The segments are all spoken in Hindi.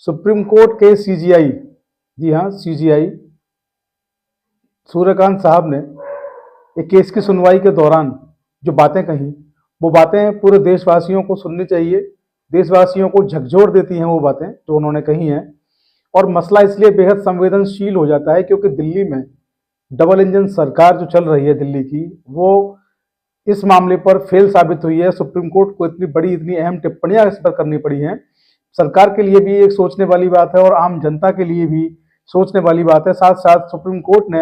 सुप्रीम कोर्ट के सीजीआई, जी हाँ सीजीआई सूर्यकांत साहब ने एक केस की सुनवाई के दौरान जो बातें कही, वो बातें पूरे देशवासियों को सुननी चाहिए। देशवासियों को झकझोर देती हैं वो बातें जो उन्होंने कही हैं। और मसला इसलिए बेहद संवेदनशील हो जाता है क्योंकि दिल्ली में डबल इंजन सरकार जो चल रही है दिल्ली की, वो इस मामले पर फेल साबित हुई है। सुप्रीम कोर्ट को इतनी बड़ी, इतनी अहम टिप्पणियां इस पर करनी पड़ी हैं। सरकार के लिए भी एक सोचने वाली बात है और आम जनता के लिए भी सोचने वाली बात है। साथ साथ सुप्रीम कोर्ट ने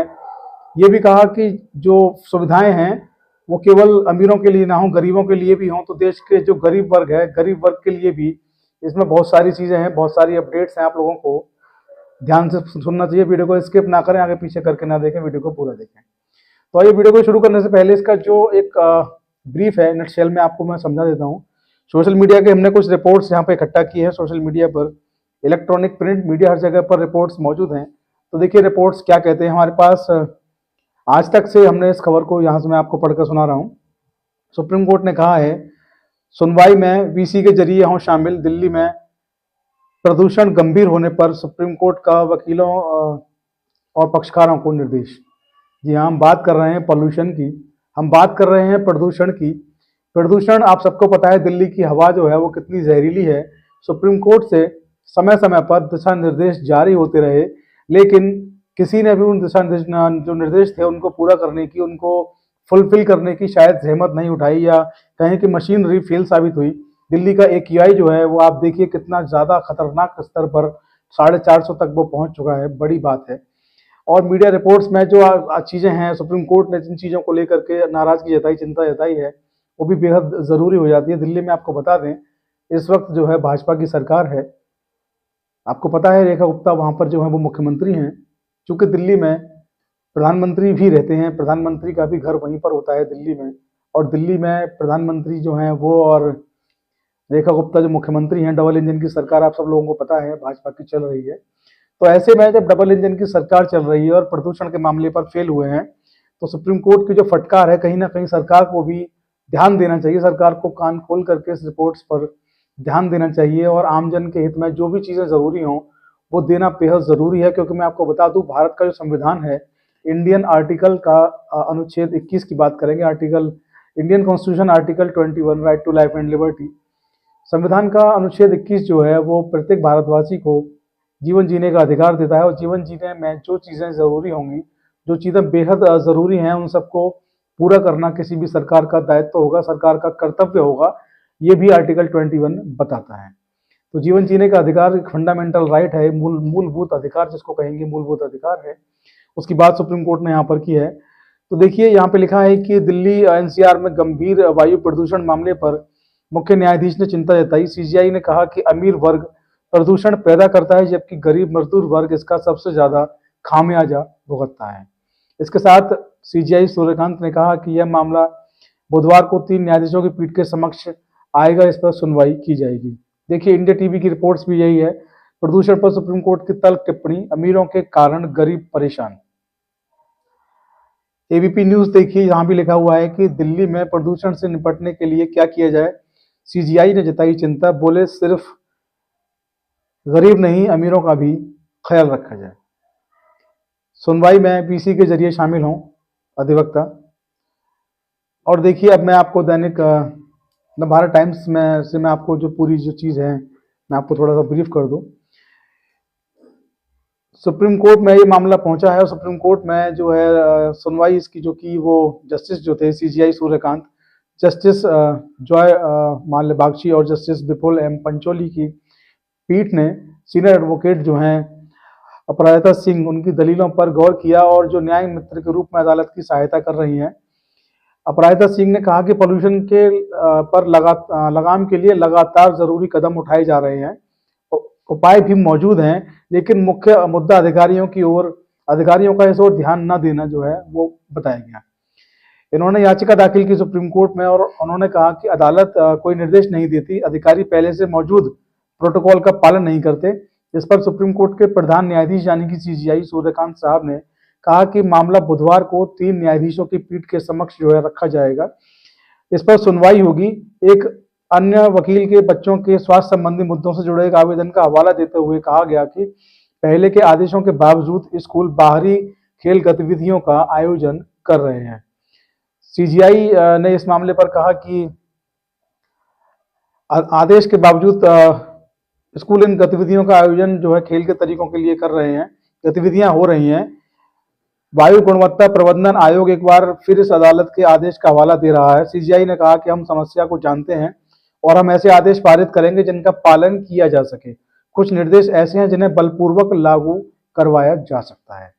यह भी कहा कि जो सुविधाएं हैं वो केवल अमीरों के लिए ना हो, गरीबों के लिए भी हों। तो देश के जो गरीब वर्ग है, गरीब वर्ग के लिए भी इसमें बहुत सारी चीजें हैं, बहुत सारी अपडेट्स हैं। आप लोगों को ध्यान से सुनना चाहिए, वीडियो को स्किप ना करें, आगे पीछे करके ना देखें, वीडियो को पूरा देखें। तो आइए वीडियो को शुरू करने से पहले इसका जो एक ब्रीफ है, नटशेल में आपको मैं समझा देता हूँ। सोशल मीडिया के हमने कुछ रिपोर्ट्स यहाँ पे इकट्ठा किए हैं। सोशल मीडिया पर, इलेक्ट्रॉनिक, प्रिंट मीडिया, हर जगह पर रिपोर्ट्स मौजूद हैं। तो देखिए रिपोर्ट्स क्या कहते हैं हमारे पास। आज तक से हमने इस खबर को यहाँ से मैं आपको पढ़कर सुना रहा हूँ। सुप्रीम कोर्ट ने कहा है, सुनवाई में वीसी के जरिए हों शामिल। दिल्ली में प्रदूषण गंभीर होने पर सुप्रीम कोर्ट का वकीलों और पक्षकारों को निर्देश। जी हाँ, हम बात कर रहे हैं पॉल्यूशन की, हम बात कर रहे हैं प्रदूषण की। प्रदूषण, आप सबको पता है दिल्ली की हवा जो है वो कितनी जहरीली है। सुप्रीम कोर्ट से समय समय पर दिशा निर्देश जारी होते रहे, लेकिन किसी ने भी उन दिशा जो निर्देश थे उनको पूरा करने की, उनको फुलफिल करने की शायद जहमत नहीं उठाई, या कहें कि मशीनरी फेल साबित हुई। दिल्ली का AQI जो है वो आप देखिए कितना ज़्यादा खतरनाक स्तर पर 450 तक वो पहुंच चुका है, बड़ी बात है। और मीडिया रिपोर्ट्स में जो चीज़ें हैं, सुप्रीम कोर्ट ने जिन चीज़ों को लेकर के नाराज़गी जताई, चिंता जताई है, वो भी बेहद ज़रूरी हो जाती है। दिल्ली में आपको बता दें, इस वक्त जो है भाजपा की सरकार है। आपको पता है रेखा गुप्ता वहाँ पर जो है वो मुख्यमंत्री हैं। चूँकि दिल्ली में प्रधानमंत्री भी रहते हैं, प्रधानमंत्री का भी घर वहीं पर होता है दिल्ली में। और दिल्ली में प्रधानमंत्री जो हैं वो और रेखा गुप्ता जो मुख्यमंत्री हैं, डबल इंजन की सरकार आप सब लोगों को पता है भाजपा की चल रही है। तो ऐसे में जब डबल इंजन की सरकार चल रही है और प्रदूषण के मामले पर फेल हुए हैं, तो सुप्रीम कोर्ट की जो फटकार है, कहीं ना कहीं सरकार को भी ध्यान देना चाहिए। सरकार को कान खोल करके इस रिपोर्ट्स पर ध्यान देना चाहिए और आमजन के हित में जो भी चीज़ें ज़रूरी हों वो देना बेहद ज़रूरी है। क्योंकि मैं आपको बता दूं, भारत का जो संविधान है, इंडियन आर्टिकल का अनुच्छेद 21 की बात करेंगे, article, Indian constitution article 21, right to life and liberty. संविधान का अनुच्छेद 21 जो है वो प्रत्येक भारतवासी को जीवन जीने का अधिकार देता है। और जीवन जीने में जो चीज़ें ज़रूरी होंगी, जो चीज़ें बेहद ज़रूरी हैं, उन सबको पूरा करना किसी भी सरकार का दायित्व होगा, सरकार का कर्तव्य होगा। ये भी आर्टिकल 21 बताता है। तो जीवन जीने का अधिकार एक फंडामेंटल राइट है, मूलभूत अधिकार जिसको कहेंगे, मूलभूत अधिकार है। उसकी बात सुप्रीम कोर्ट ने यहाँ पर की है। तो देखिए यहाँ पे लिखा है कि दिल्ली NCR में गंभीर वायु प्रदूषण मामले पर मुख्य न्यायाधीश ने चिंता जताई। CGI ने कहा कि अमीर वर्ग प्रदूषण पैदा करता है, जबकि गरीब मजदूर वर्ग इसका सबसे ज्यादा खामियाजा भुगतता है। इसके साथ CGI सूर्यकांत ने कहा कि यह मामला बुधवार को 3 न्यायाधीशों की पीठ के समक्ष आएगा, इस पर सुनवाई की जाएगी। देखिए इंडिया टीवी की रिपोर्ट्स भी यही है, प्रदूषण पर सुप्रीम कोर्ट की तल्ख टिप्पणी, अमीरों के कारण गरीब परेशान। ABP न्यूज देखिए, यहाँ भी लिखा हुआ है कि दिल्ली में प्रदूषण से निपटने के लिए क्या किया जाए। CGI ने जताई चिंता, बोले सिर्फ गरीब नहीं, अमीरों का भी ख्याल रखा जाए। सुनवाई में PC के जरिए शामिल हों अधिवक्ता। और देखिए अब मैं आपको दैनिक भारत टाइम्स में से मैं आपको जो पूरी जो चीज़ है मैं आपको थोड़ा सा ब्रीफ कर दूं। सुप्रीम कोर्ट में ये मामला पहुंचा है और सुप्रीम कोर्ट में जो है सुनवाई इसकी जो की वो जस्टिस जो थे CGI सूर्यकांत, जस्टिस जॉय माल्यबागची और जस्टिस विपुल M पंचोली की पीठ ने सीनियर एडवोकेट जो हैं अपराजिता सिंह, उनकी दलीलों पर गौर किया और जो न्याय मित्र के रूप में अदालत की सहायता कर रही हैं। अपराजिता सिंह ने कहा कि पॉल्यूशन के पर लगाम के लिए लगातार जरूरी कदम उठाए जा रहे हैं, उपाय भी मौजूद हैं, लेकिन मुख्य मुद्दा अधिकारियों का इस ओर ध्यान न देना जो है वो बताया गया। इन्होंने याचिका दाखिल की सुप्रीम कोर्ट में और उन्होंने कहा कि अदालत कोई निर्देश नहीं देती, अधिकारी पहले से मौजूद प्रोटोकॉल का पालन नहीं करते। इस पर सुप्रीम कोर्ट के प्रधान न्यायाधीश यानी कि CGI सूर्यकांत साहब ने कहा कि मामला बुधवार को 3 न्यायाधीशों की पीठ के समक्ष जो है रखा जाएगा, इस पर सुनवाई होगी। एक अन्य वकील के बच्चों के स्वास्थ्य संबंधी मुद्दों से जुड़े एक आवेदन का हवाला देते हुए कहा गया कि पहले के आदेशों के बावजूद स्कूल बाहरी खेल गतिविधियों का आयोजन कर रहे हैं। सीजीआई ने इस मामले पर कहा कि आदेश के बावजूद स्कूल इन गतिविधियों का आयोजन जो है खेल के तरीकों के लिए कर रहे हैं, गतिविधियां हो रही हैं। वायु गुणवत्ता प्रबंधन आयोग एक बार फिर इस अदालत के आदेश का हवाला दे रहा है। सीजीआई ने कहा कि हम समस्या को जानते हैं और हम ऐसे आदेश पारित करेंगे जिनका पालन किया जा सके। कुछ निर्देश ऐसे हैं जिन्हें बलपूर्वक लागू करवाया जा सकता है।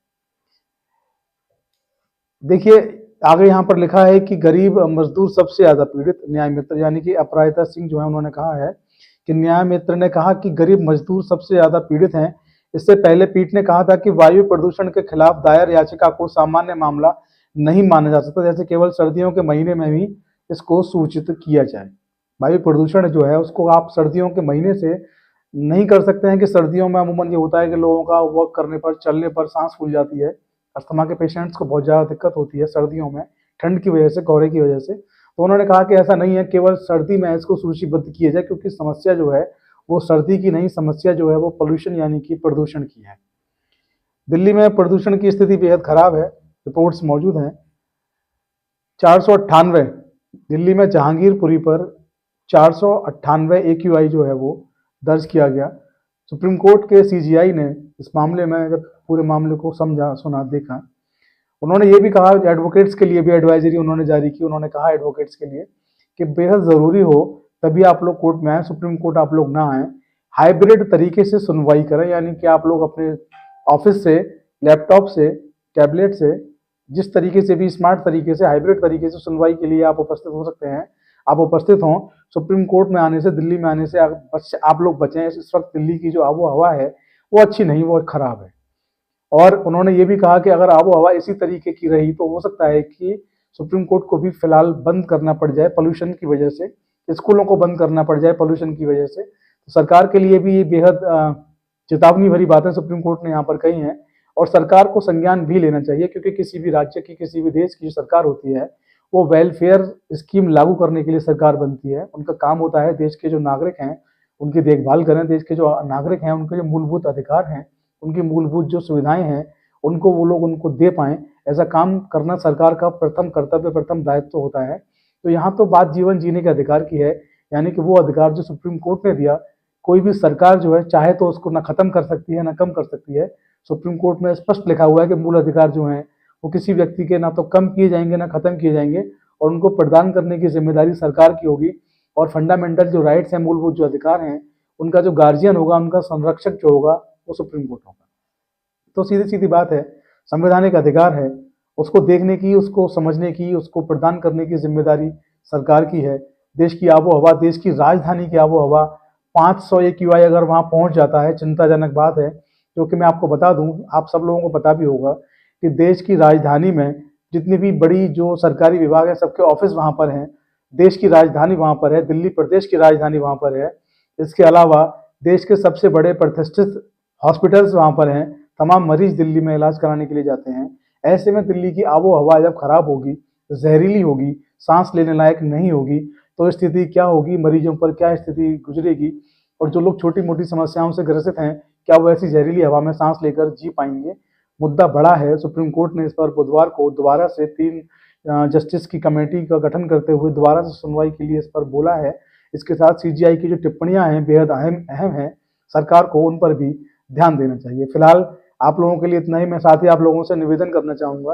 देखिए आगे यहाँ पर लिखा है कि गरीब मजदूर सबसे ज्यादा पीड़ित। न्याय मित्र यानी कि अपराजिता सिंह जो है उन्होंने कहा है कि न्याय मित्र ने कहा कि गरीब मजदूर सबसे ज्यादा पीड़ित हैं। इससे पहले पीठ ने कहा था कि वायु प्रदूषण के खिलाफ दायर याचिका को सामान्य मामला नहीं माना जा सकता, जैसे केवल सर्दियों के महीने में भी इसको सूचित किया जाए। वायु प्रदूषण जो है उसको आप सर्दियों के महीने से नहीं कर सकते हैं कि सर्दियों में अमूमन ये होता है कि लोगों का वर्क करने पर, चलने पर सांस फूल जाती है। अस्थमा के पेशेंट्स को बहुत ज़्यादा दिक्कत होती है सर्दियों में, ठंड की वजह से, कोहरे की वजह से। तो उन्होंने कहा कि ऐसा नहीं है, केवल सर्दी में इसको सूचीबद्ध किया जाए, क्योंकि समस्या जो है वो सर्दी की नहीं, समस्या जो है वो पोल्यूशन यानी कि प्रदूषण की है। दिल्ली में प्रदूषण की स्थिति बेहद खराब है, रिपोर्ट्स मौजूद हैं। 498 दिल्ली में जहांगीरपुरी पर 498 AQI जो है वो दर्ज किया गया। सुप्रीम कोर्ट के सीजीआई ने इस मामले में जब पूरे मामले को समझा, सुना, देखा, उन्होंने ये भी कहा, एडवोकेट्स के लिए भी एडवाइजरी उन्होंने जारी की। उन्होंने कहा एडवोकेट्स के लिए कि बेहद ज़रूरी हो तभी आप लोग कोर्ट में आए, सुप्रीम कोर्ट आप लोग ना आए, हाइब्रिड तरीके से सुनवाई करें, यानी कि आप लोग अपने ऑफिस से, लैपटॉप से, टैबलेट से, जिस तरीके से भी स्मार्ट तरीके से, हाइब्रिड तरीके से सुनवाई के लिए आप उपस्थित हो सकते हैं, आप उपस्थित हों। सुप्रीम कोर्ट में आने से, दिल्ली में आने से आप लोग बचें। इस वक्त दिल्ली की जो आबो हवा है वो अच्छी नहीं, वो खराब है। और उन्होंने ये भी कहा कि अगर आबो हवा इसी तरीके की रही तो हो सकता है कि सुप्रीम कोर्ट को भी फिलहाल बंद करना पड़ जाए पोल्यूशन की वजह से, स्कूलों को बंद करना पड़ जाए पोल्यूशन की वजह से। तो सरकार के लिए भी ये बेहद चेतावनी भरी बातें सुप्रीम कोर्ट ने यहाँ पर कही हैं। और सरकार को संज्ञान भी लेना चाहिए, क्योंकि किसी भी राज्य की, किसी भी देश की जो सरकार होती है वो वेलफेयर स्कीम लागू करने के लिए सरकार बनती है। उनका काम होता है देश के जो नागरिक हैं उनकी देखभाल करें, देश के जो नागरिक हैं उनके जो मूलभूत अधिकार हैं, उनकी मूलभूत जो सुविधाएं हैं उनको वो लोग उनको दे पाएं। ऐसा काम करना सरकार का प्रथम कर्तव्य, प्रथम दायित्व होता है। तो यहाँ तो बात जीवन जीने के अधिकार की है, यानी कि वो अधिकार जो सुप्रीम कोर्ट ने दिया, कोई भी सरकार जो है चाहे तो उसको ना खत्म कर सकती है ना कम कर सकती है। सुप्रीम कोर्ट में स्पष्ट लिखा हुआ है कि मूल अधिकार जो हैं वो किसी व्यक्ति के ना तो कम किए जाएंगे ना खत्म किए जाएंगे, और उनको प्रदान करने की जिम्मेदारी सरकार की होगी। और फंडामेंटल जो राइट्स हैं, मूलभूत जो अधिकार हैं, उनका जो गार्जियन होगा, उनका संरक्षक जो होगा वो सुप्रीम कोर्ट होगा। तो सीधी सीधी बात है, संवैधानिक अधिकार है, उसको देखने की, उसको समझने की, उसको प्रदान करने की जिम्मेदारी सरकार की है। देश की आबो हवा, देश की राजधानी की आबो हवा 500 AQI अगर वहाँ पहुँच जाता है, चिंताजनक बात है। क्योंकि मैं आपको बता दूं, आप सब लोगों को पता भी होगा कि देश की राजधानी में जितनी भी बड़ी जो सरकारी विभाग है सबके ऑफिस वहाँ पर हैं। देश की राजधानी वहाँ पर है, दिल्ली प्रदेश की राजधानी वहाँ पर है। इसके अलावा देश के सबसे बड़े प्रतिष्ठित हॉस्पिटल्स वहाँ पर हैं, तमाम मरीज दिल्ली में इलाज कराने के लिए जाते हैं। ऐसे में दिल्ली की आबो हवा जब खराब होगी, जहरीली होगी, सांस लेने लायक नहीं होगी, तो स्थिति क्या होगी, मरीजों पर क्या स्थिति गुजरेगी। और जो लोग छोटी मोटी समस्याओं से ग्रसित हैं, क्या वो ऐसी जहरीली हवा में सांस लेकर जी पाएंगे। मुद्दा बड़ा है। सुप्रीम कोर्ट ने इस पर बुधवार को दोबारा से 3 जस्टिस की कमेटी का गठन करते हुए दोबारा से सुनवाई के लिए इस पर बोला है। इसके साथ सीजीआई की जो टिप्पणियां हैं बेहद अहम हैं, सरकार को उन पर भी ध्यान देना चाहिए। फिलहाल आप लोगों के लिए इतना ही। मैं साथ ही आप लोगों से निवेदन करना चाहूँगा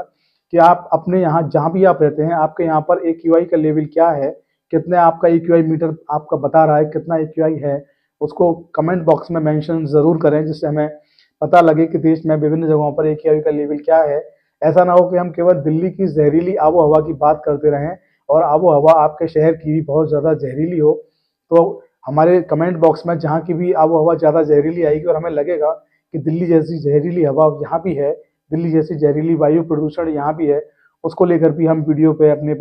कि आप अपने यहाँ जहाँ भी आप रहते हैं, आपके यहाँ पर AQI का लेवल क्या है, कितने आपका AQI मीटर आपका बता रहा है, कितना AQI है, उसको कमेंट बॉक्स में मेंशन ज़रूर करें, जिससे हमें पता लगे कि देश में विभिन्न जगहों पर AQI का लेवल क्या है। ऐसा ना हो कि हम केवल दिल्ली की जहरीली आबो हवा की बात करते रहें और आबो हवा आपके शहर की भी बहुत ज़्यादा जहरीली हो। तो हमारे कमेंट बॉक्स में जहाँ की भी आबो हवा ज़्यादा जहरीली आएगी और हमें लगेगा कि दिल्ली जैसी जहरीली हवा यहाँ भी है, दिल्ली जैसी जहरीली वायु प्रदूषण यहाँ भी है, उसको लेकर भी हम वीडियो पे अपने पे